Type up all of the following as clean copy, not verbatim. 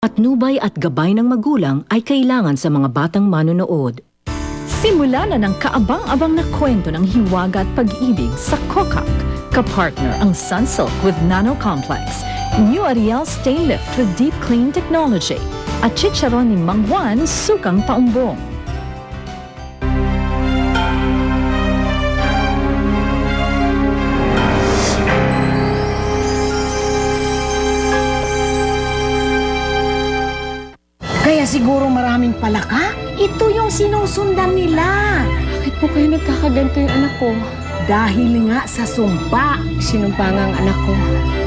Patnubay at gabay ng magulang ay kailangan sa mga batang manonood. Simula na ng kaabang-abang na kwento ng hiwaga at pag-ibig sa Kokak. Kapartner ang Sunsilk with Nano Complex, New Ariel Stay Lift with Deep Clean Technology, at Chicharon ni Mang Juan Sukang Paumbong. Kaya siguro maraming palaka? Ito yung sinusundan nila. Bakit po kayo nagkakaganto yung anak ko? Dahil nga sa sumpa. Sinumpa nga ang anak ko.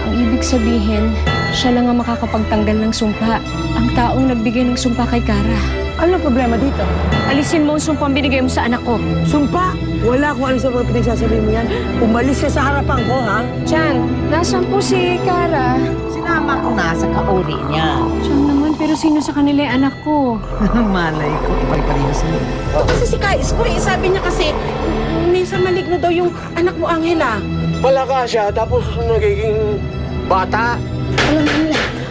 Ang ibig sabihin, siya lang ang makakapagtanggal ng sumpa. Ang taong nagbigay ng sumpa kay Kara. Ano problema dito? Alisin mo ang sumpang binigay mo sa anak ko. Sumpa? Wala kung ano sa mga pinagsasabihin mo yan. Umalis ka sa harapan ko, ha? Chan, nasan po si Kara? Sinama ko na sa kauli niya. Chan naman, pero sino sa kanila yung anak ko? Malay ko, ipag-parin sa iyo. Kasi si Kais ko sabi niya kasi minsan maligno daw yung anak mo, Angela. Palaka siya, tapos nagiging bata.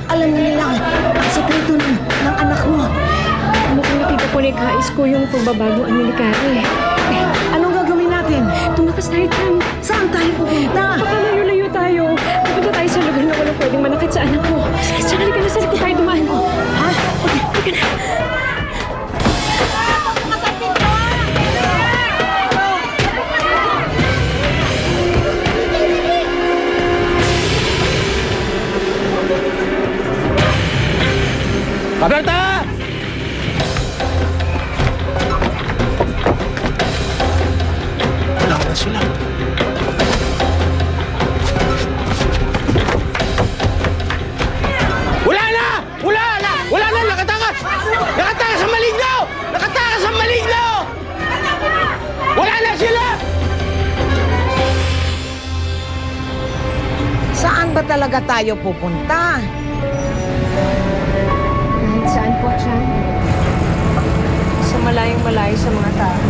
Alam nila ang sekreto ng anak mo. Mukhang nakita po ni Kais ko yung pagbabago ni Kara eh. Anong gagawin natin? Tumakas tayo, Chan. Saan tayo pupunta? Baka layo-layo tayo. Pupunta tayo sa lugar na walang pwedeng manakit sa anak ko. Sige, halika na sa likod tayo dumaan. Ha? Okay, halika na. Roberta! Wala na sila. Wala na! Wala na! Wala na! Nakatakas! Nakatakas sa maligno! Nakatakas sa maligno! Wala na sila! Saan ba talaga tayo pupunta? Kahit saan po, Chan. Sa malayong-malayo sa mga tao.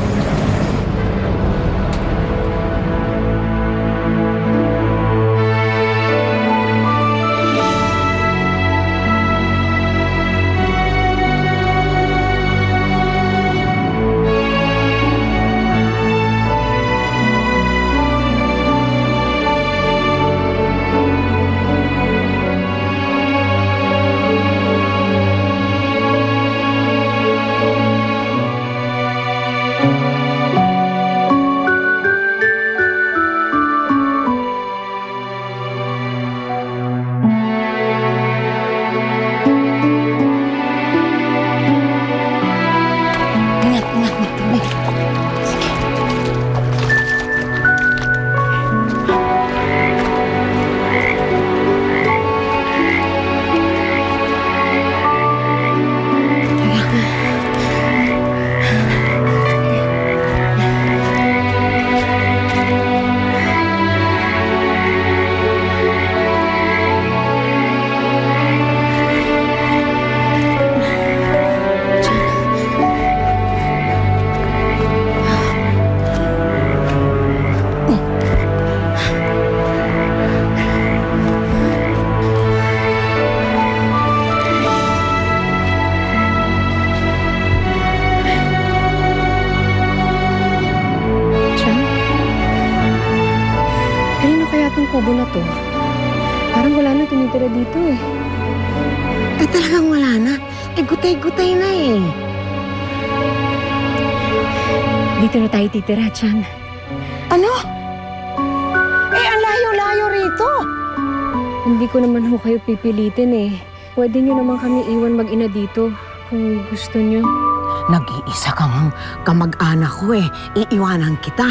Kubo na to. Parang wala na tumitira dito eh. Talagang wala na. Gutay-gutay na eh. Dito na tayo titira, Chan. Ano? Ang layo-layo rito. Hindi ko naman ho kayo pipilitin eh. Pwede nyo naman kami iwan mag-ina dito kung gusto nyo. Nag-iisa kang kamag-anak ko eh. Iiwanan kita.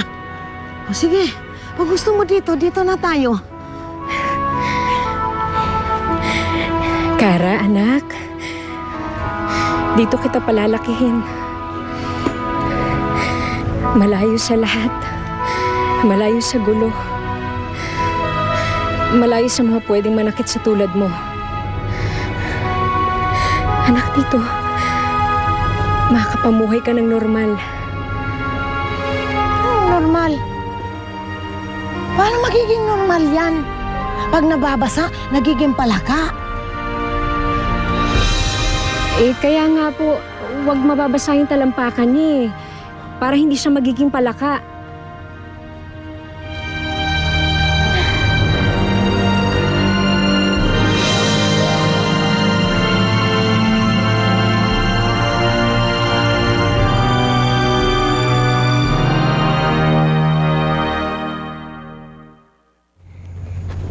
O sige, pag gusto mo dito, dito na tayo. Kara, anak. Dito kita palalakihin. Malayo sa lahat. Malayo sa gulo. Malayo sa mga pwedeng manakit sa tulad mo. Anak, dito, makakapamuhay ka ng normal. Normal? Paano magiging normal yan? Pag nababasa, nagiging palaka. Kaya nga po, huwag mababasa yung talampakan niya para hindi siya magiging palaka.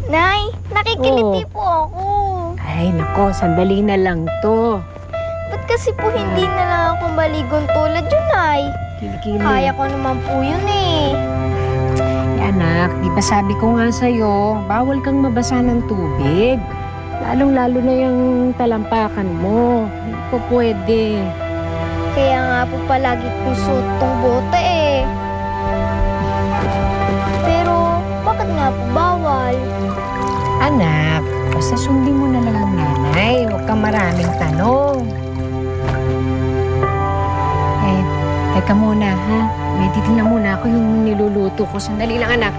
Nay, nakikiliti po ako. Ay, nako, sandali na lang to. Ba't kasi po hindi na lang ako maligon tulad yun, Nay? Kilikili. Kaya ko naman po yun eh. Anak, di ba sabi ko nga sa'yo, bawal kang mabasa ng tubig. Lalong-lalo na yung talampakan mo. Hindi po pwede. Kaya nga po palagi kong suot tong bote eh. Pero, bakit nga po bawal? Anak, basta sundin mo na lang ang nanay. Huwag kang maraming tanong. Teka muna, ha? May titignan muna ako yung niluluto ko. Sandali lang, anak.